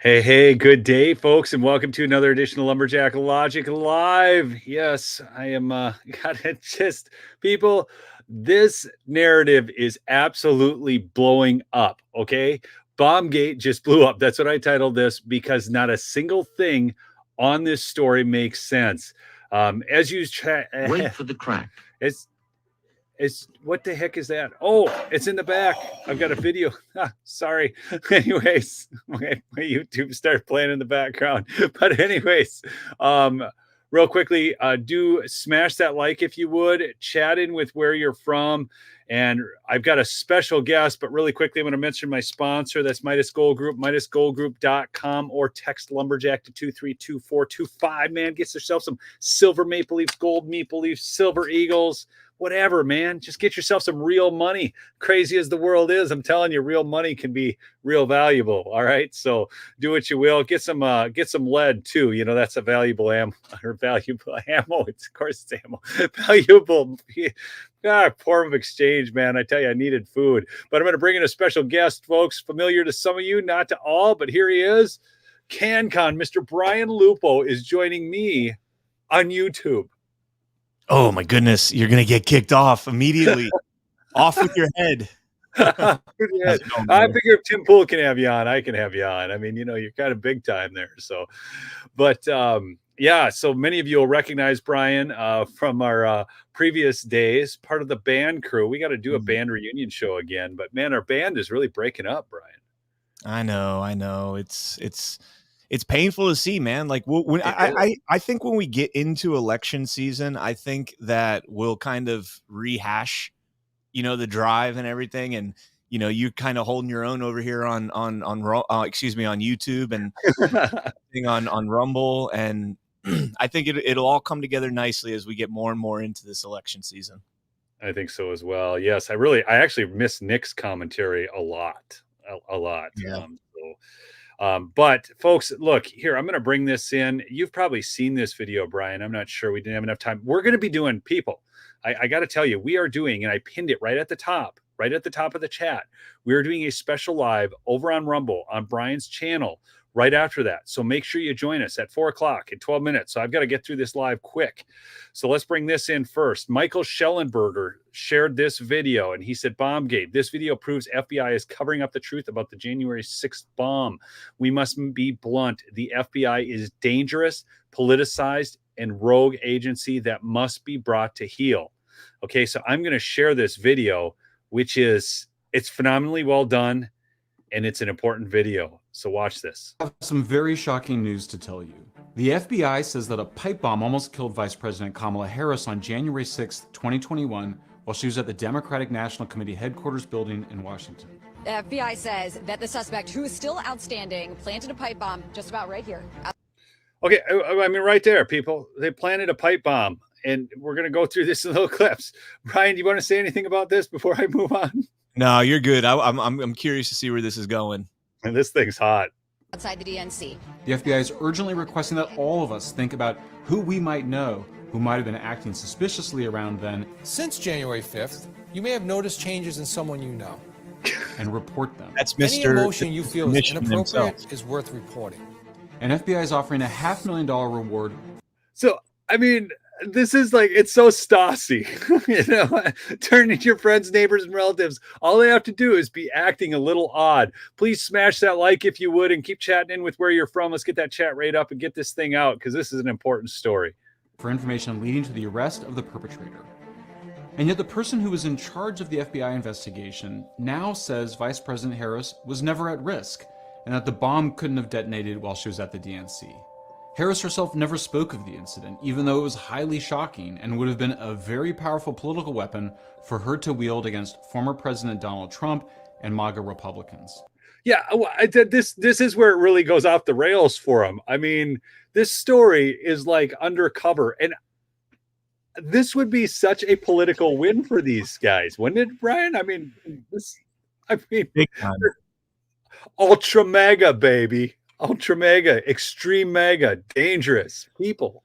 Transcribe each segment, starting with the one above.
Hey, good day, folks, and welcome to another edition of Lumberjack Logic Live. Yes, I am gotta just people, this narrative is absolutely blowing up. Okay. Bombgate just blew up. That's what I titled this because not a single thing on this story makes sense. As you Wait for the crack. it's it's what the heck is that? Oh, it's in the back. I've got a video. Sorry. Anyways, my YouTube started playing in the background. But anyways, um, real quickly, do smash that like if you would. Chat in with where you're from. And I've got a special guest, but really quickly, I'm going to mention my sponsor. That's Midas Gold Group, MidasGoldGroup.com, or text Lumberjack to 232425. Man, get yourself some silver maple leafs, gold maple leafs, silver eagles, whatever, man. Just get yourself some real money. Crazy as the world is, I'm telling you, real money can be real valuable. All right, so do what you will. Get some lead too. You know, that's a valuable ammo or valuable ammo. It's of course it's ammo. Valuable form of exchange, man. I tell you, I needed food, but I'm going to bring in a special guest, folks. Familiar to some of you, not to all, but here he is. CanCon, Mr. Brian Lupo is joining me on YouTube. Oh my goodness, you're gonna get kicked off immediately. Off with your head. I figure if Tim Pool can have you on, I can have you on. I mean, you know, you're kind of big time there. So, but yeah, so many of you will recognize Brian from our previous days, part of the band crew. We got to do a band reunion show again, but man, our band is really breaking up, Brian. I know. It's painful to see, man. Like when I think when we get into election season, I think that we'll kind of rehash, the drive and everything, and you kind of holding your own over here on YouTube and on Rumble, and I think it'll all come together nicely as we get more and more into this election season. I think so as well. Yes, I actually miss Nick's commentary a lot. Yeah. But folks, look here. I'm going to bring this in. You've probably seen this video, Brian. I'm not sure. We didn't have enough time. We're going to be doing people. I got to tell you, we are doing, and I pinned it right at the top of the chat. We are doing a special live over on Rumble on Brian's channel right after that. So make sure you join us at 4:00 in 12 minutes. So I've got to get through this live quick. So let's bring this in first. Michael Schellenberger shared this video and he said, Bombgate, this video proves FBI is covering up the truth about the January 6th bomb. We must be blunt. The FBI is dangerous, politicized, and rogue agency that must be brought to heel. Okay, so I'm going to share this video, it's phenomenally well done, and it's an important video. So watch this. I have some very shocking news to tell you. The FBI says that a pipe bomb almost killed Vice President Kamala Harris on January 6, 2021, while she was at the Democratic National Committee headquarters building in Washington. The FBI says that the suspect, who is still outstanding, planted a pipe bomb just about right here. Okay, I mean, right there, people. They planted a pipe bomb, and we're going to go through this in little clips. Brian, do you want to say anything about this before I move on? No, you're good. I'm curious to see where this is going. And this thing's hot. Outside the DNC. The FBI is urgently requesting that all of us think about who we might know who might have been acting suspiciously around then. Since January 5th, you may have noticed changes in someone you know. And report them. That's Any Mr. emotion you feel is inappropriate himself. is worth reporting. And FBI is offering a $500,000 reward. So, I mean, this is like, it's so Stasi, turning your friends, neighbors, and relatives. All they have to do is be acting a little odd. Please smash that like if you would, and keep chatting in with where you're from. Let's get that chat rate up and get this thing out, because this is an important story. For information leading to the arrest of the perpetrator. And yet the person who was in charge of the FBI investigation now says Vice President Harris was never at risk, and that the bomb couldn't have detonated while she was at the DNC. Harris herself never spoke of the incident, even though it was highly shocking and would have been a very powerful political weapon for her to wield against former President Donald Trump and MAGA Republicans. Yeah, this is where it really goes off the rails for him. I mean, this story is like undercover, and this would be such a political win for these guys, wouldn't it, Brian? I mean, Big time. Ultra mega, baby. Ultra mega, extreme mega, dangerous people.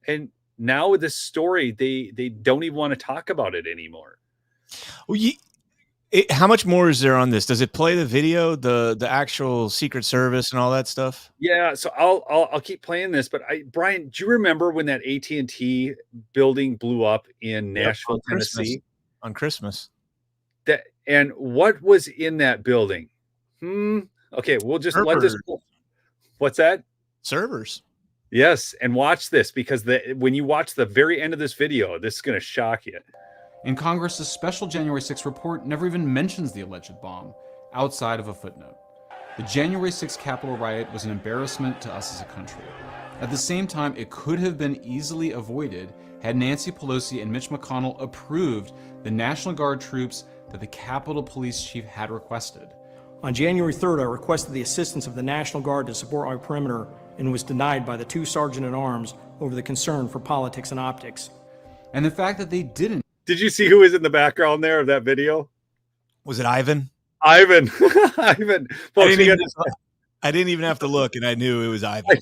And now with this story, they don't even want to talk about it anymore. Well, How much more is there on this? Does it play the video, the actual Secret Service and all that stuff? Yeah, so I'll keep playing this, but Brian, do you remember when that AT&T building blew up in Yep, Nashville, Tennessee? On Christmas. And what was in that building? Okay, we'll just let this. What's that? Servers. Yes, and watch this, because when you watch the very end of this video, this is going to shock you. In Congress's special January 6th report never even mentions the alleged bomb, outside of a footnote. The January 6th Capitol riot was an embarrassment to us as a country. At the same time, it could have been easily avoided had Nancy Pelosi and Mitch McConnell approved the National Guard troops that the Capitol Police Chief had requested. On January 3rd, I requested the assistance of the National Guard to support my perimeter and was denied by the 2 sergeant-at-arms over the concern for politics and optics. And the fact that they didn't. Did you see who was in the background there of that video? Was it Ivan? Ivan. Ivan. Folks, I didn't even have to look, and I knew it was Ivan.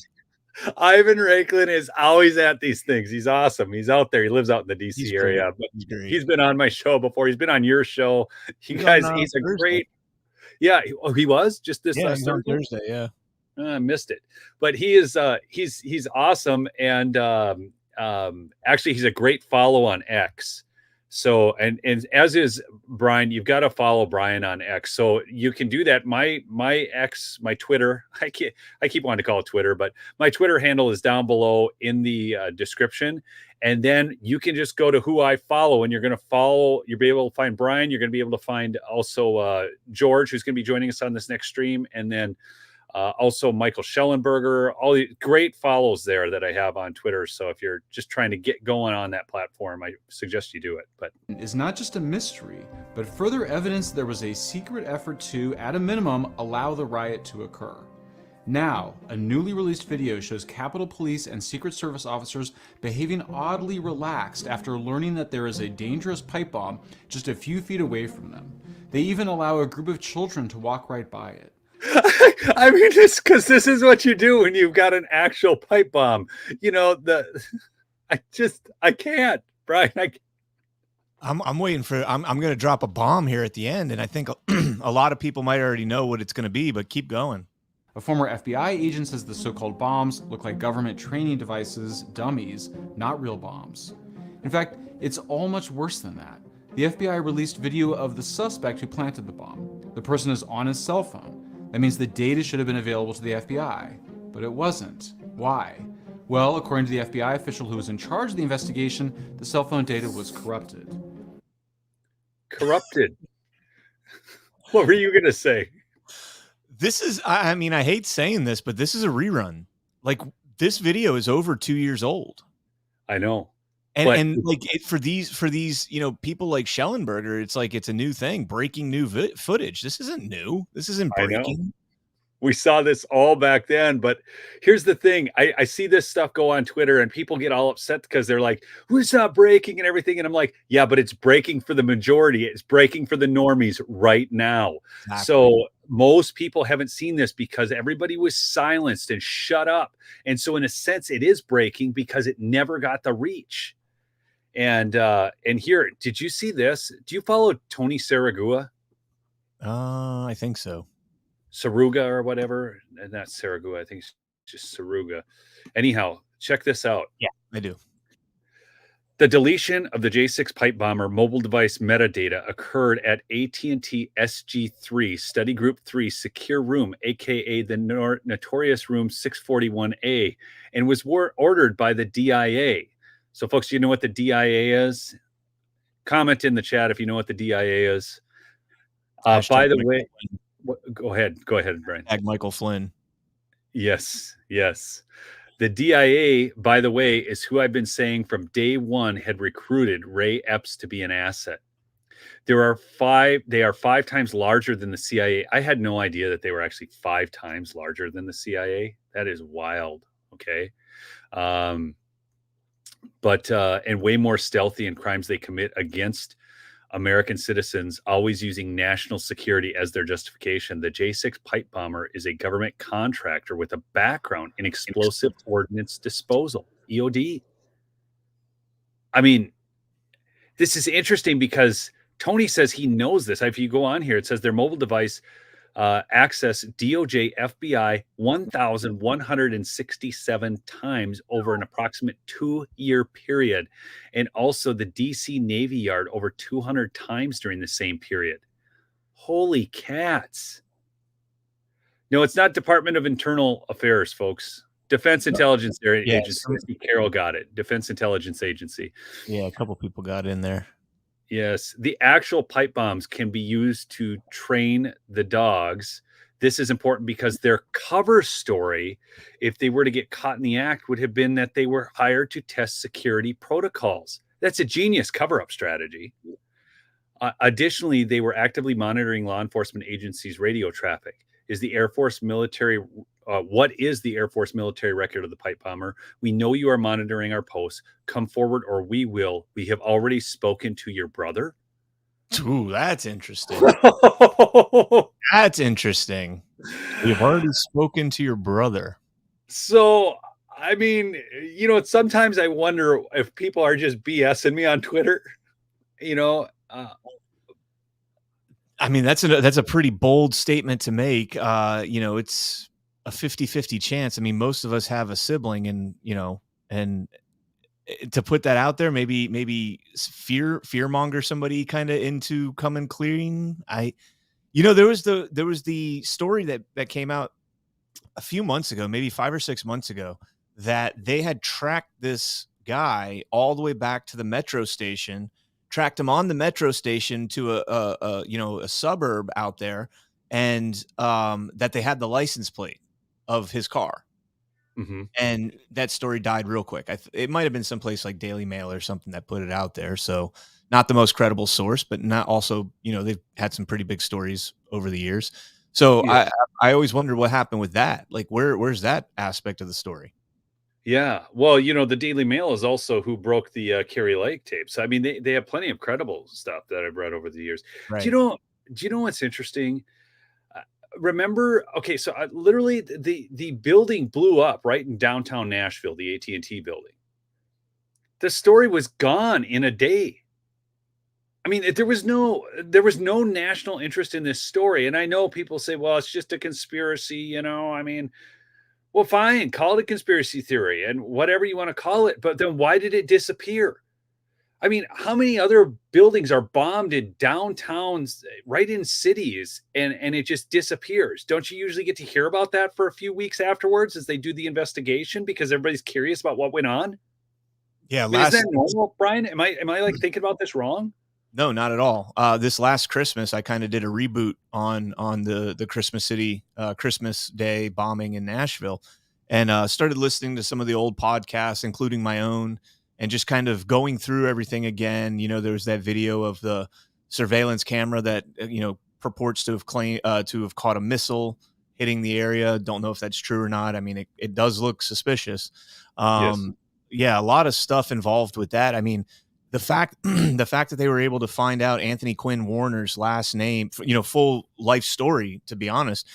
Ivan Raiklin is always at these things. He's awesome. He's out there. He lives out in the DC area. But he's been on my show before. He's been on your show. You guys, he's a great. Yeah. Oh, he was just this last Thursday. Yeah. I missed it, but he is. He's awesome, and actually, he's a great follow on X. So, and as is Brian, you've got to follow Brian on X. So you can do that. My X, my Twitter, I keep wanting to call it Twitter, but my Twitter handle is down below in the description. And then you can just go to who I follow, and you're going to follow. You'll be able to find Brian. You're going to be able to find also George, who's going to be joining us on this next stream. And then also Michael Schellenberger, all the great follows there that I have on Twitter. So if you're just trying to get going on that platform, I suggest you do it. But is not just a mystery, but further evidence there was a secret effort to, at a minimum, allow the riot to occur. Now, a newly released video shows Capitol Police and Secret Service officers behaving oddly relaxed after learning that there is a dangerous pipe bomb just a few feet away from them. They even allow a group of children to walk right by it. I mean, this is what you do when you've got an actual pipe bomb. You know, I can't, Brian. I'm waiting for. I'm going to drop a bomb here at the end, and I think a lot of people might already know what it's going to be. But keep going. A former FBI agent says the so-called bombs look like government training devices, dummies, not real bombs. In fact, it's all much worse than that. The FBI released video of the suspect who planted the bomb. The person is on his cell phone. That means the data should have been available to the FBI, but it wasn't. Why? Well, according to the FBI official who was in charge of the investigation, the cell phone data was corrupted. Corrupted? What were you going to say? This is, I mean, I hate saying this, but this is a rerun. Like, this video is over 2 years old. I know. And like for these, you know, people like Schellenberger, it's like it's a new thing, breaking new footage. This isn't new. This isn't breaking. We saw this all back then, but here's the thing. I see this stuff go on Twitter and people get all upset because they're like, "Who's not breaking?" and everything. And I'm like, yeah, but it's breaking for the majority. It's breaking for the normies right now. Exactly. So most people haven't seen this because everybody was silenced and shut up. And so in a sense, it is breaking because it never got the reach. And here, did you see this? Do you follow Tony Saragua? I think so. Saruga or whatever. And not Saragua. I think it's just Saruga. Anyhow, check this out. Yeah, I do. The deletion of the J6 pipe bomber mobile device metadata occurred at AT&T SG3 Study Group 3 Secure Room, aka the notorious Room 641A, and was ordered by the DIA. So, folks, do you know what the DIA is? Comment in the chat if you know what the DIA is. By the way, go ahead, Brian. Michael Flynn. Yes. The DIA, by the way, is who I've been saying from day one had recruited Ray Epps to be an asset. They are 5 times larger than the CIA. I had no idea that they were actually 5 times larger than the CIA. That is wild. Okay. But and way more stealthy in crimes they commit against American citizens, always using national security as their justification. The J6 pipe bomber is a government contractor with a background in explosive ordnance disposal, EOD. I mean, this is interesting because Tony says he knows this. If you go on here, it says their mobile device access DOJ FBI 1,167 times over an approximate 2-year period, and also the DC Navy Yard over 200 times during the same period. Holy cats. No, it's not Department of Internal Affairs, folks. Defense Intelligence Agency. Carol got it. Defense Intelligence Agency. Yeah, a couple people got in there. Yes, the actual pipe bombs can be used to train the dogs. This is important because their cover story, if they were to get caught in the act, would have been that they were hired to test security protocols. That's a genius cover-up strategy. Additionally, they were actively monitoring law enforcement agencies' radio traffic. What is the Air Force military record of the pipe bomber? We know you are monitoring our posts. Come forward or we will. We have already spoken to your brother. Ooh, that's interesting. That's interesting. We've already spoken to your brother. So, I mean, sometimes I wonder if people are just BSing me on Twitter. I mean, that's a pretty bold statement to make. It's a 50-50 chance. I mean, most of us have a sibling, and to put that out there, maybe fearmonger somebody kind of into coming clean. There was the story that came out a few months ago, maybe 5 or 6 months ago, that they had tracked this guy all the way back to the metro station, tracked him on the metro station to a suburb out there, and that they had the license plate of his car. Mm-hmm. And that story died real quick. It might have been someplace like Daily Mail or something that put it out there. So not the most credible source, but not also, they've had some pretty big stories over the years. So yeah. I always wondered what happened with that. Like, where's that aspect of the story? Yeah. Well, the Daily Mail is also who broke the Carrie Lake tapes. I mean, they have plenty of credible stuff that I've read over the years. Right. Do you know what's interesting? Remember, okay, so literally the building blew up right in downtown Nashville, the AT&T building. The story was gone in a day. I mean, there was no national interest in this story. And I know people say, well, it's just a conspiracy, I mean, well, fine, call it a conspiracy theory and whatever you want to call it. But then why did it disappear? I mean, how many other buildings are bombed in downtowns, right in cities, and it just disappears? Don't you usually get to hear about that for a few weeks afterwards as they do the investigation because everybody's curious about what went on? Yeah, is that normal, Brian? Am I like thinking about this wrong? No, not at all. This last Christmas, I kind of did a reboot on the Christmas City Christmas Day bombing in Nashville, and started listening to some of the old podcasts, including my own, and just kind of going through everything again. There was that video of the surveillance camera that purports to have caught a missile hitting the area. Don't know if that's true or not. I mean, it does look suspicious. Yes. Yeah, a lot of stuff involved with that. I mean, the fact that they were able to find out Anthony Quinn Warner's last name, full life story, to be honest,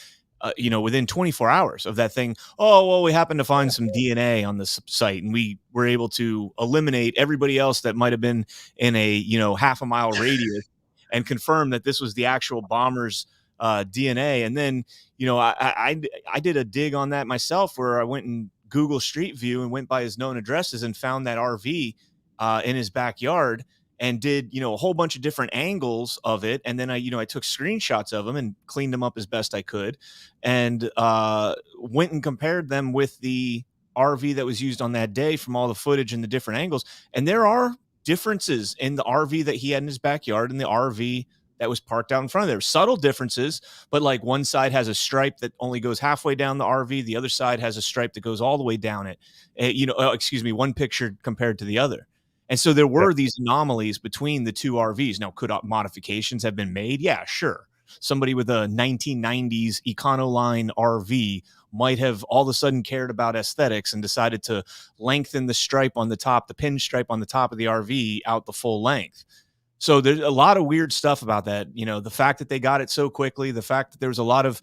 within 24 hours of that thing. Oh, well, we happened to find some DNA on this site, and we were able to eliminate everybody else that might have been in a, half a mile radius and confirm that this was the actual bomber's DNA. And then, I did a dig on that myself where I went and Google Street View and went by his known addresses and found that RV in his backyard, and did, a whole bunch of different angles of it. And then I took screenshots of them and cleaned them up as best I could, and went and compared them with the RV that was used on that day from all the footage and the different angles. And there are differences in the RV that he had in his backyard and the RV that was parked out in front of there. Subtle differences, but like one side has a stripe that only goes halfway down the RV. The other side has a stripe that goes all the way down it. One picture compared to the other. And so there were these anomalies between the two RVs. Now, could modifications have been made? Yeah, sure. Somebody with a 1990s Econoline RV might have all of a sudden cared about aesthetics and decided to lengthen the stripe on the top, the pinstripe on the top of the RV out the full length. So there's a lot of weird stuff about that. The fact that they got it so quickly, the fact that there was a lot of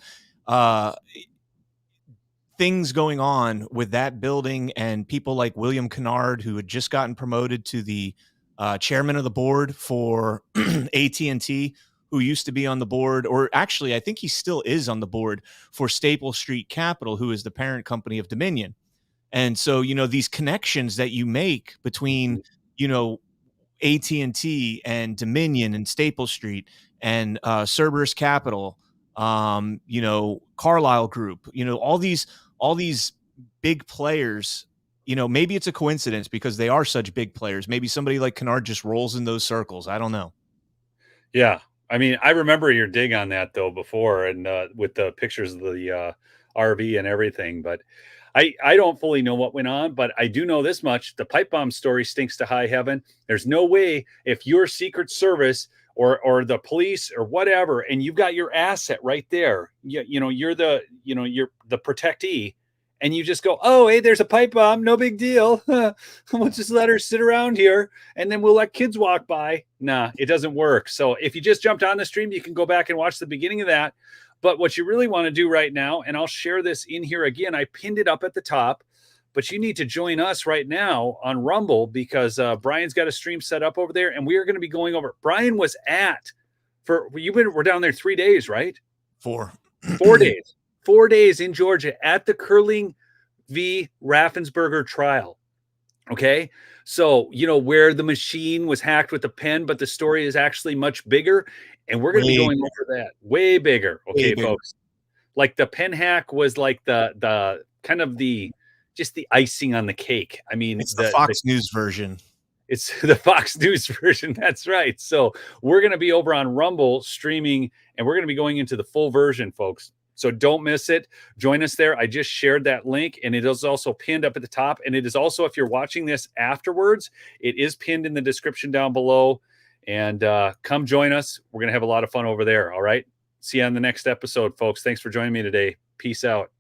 things going on with that building, and people like William Kennard, who had just gotten promoted to the chairman of the board for AT&T, who used to be on the board, or actually, I think he still is on the board for Staple Street Capital, who is the parent company of Dominion. And so, these connections that you make between, AT&T and Dominion and Staple Street and Cerberus Capital, Carlyle Group, all these big players. Maybe it's a coincidence because they are such big players. Maybe somebody like Kennard just rolls in those circles. I don't know. Yeah. I mean, I remember your dig on that though before, and with the pictures of the RV and everything, but I don't fully know what went on, but I do know this much. The pipe bomb story stinks to high heaven. There's no way if your Secret Service or the police or whatever, and you've got your asset right there, you're the protectee, and you just go, oh, hey, there's a pipe bomb. No big deal. We'll just let her sit around here and then we'll let kids walk by. Nah, it doesn't work. So if you just jumped on the stream, you can go back and watch the beginning of that. But what you really want to do right now, and I'll share this in here again, I pinned it up at the top, but you need to join us right now on Rumble because Brian's got a stream set up over there, and we are going to be going over. Brian was we're down there 3 days, right? 4 days. 4 days in Georgia at the Curling v. Raffensperger trial. Okay. So, where the machine was hacked with the pen, but the story is actually much bigger. And we're going to be going over that way bigger. Okay, folks. Like the pen hack was like the kind of just the icing on the cake. I mean, it's the Fox News version. It's the Fox News version. That's right. So we're going to be over on Rumble streaming, and we're going to be going into the full version, folks. So don't miss it. Join us there. I just shared that link, and it is also pinned up at the top. And it is also, if you're watching this afterwards, it is pinned in the description down below. And come join us. We're going to have a lot of fun over there. All right. See you on the next episode, folks. Thanks for joining me today. Peace out.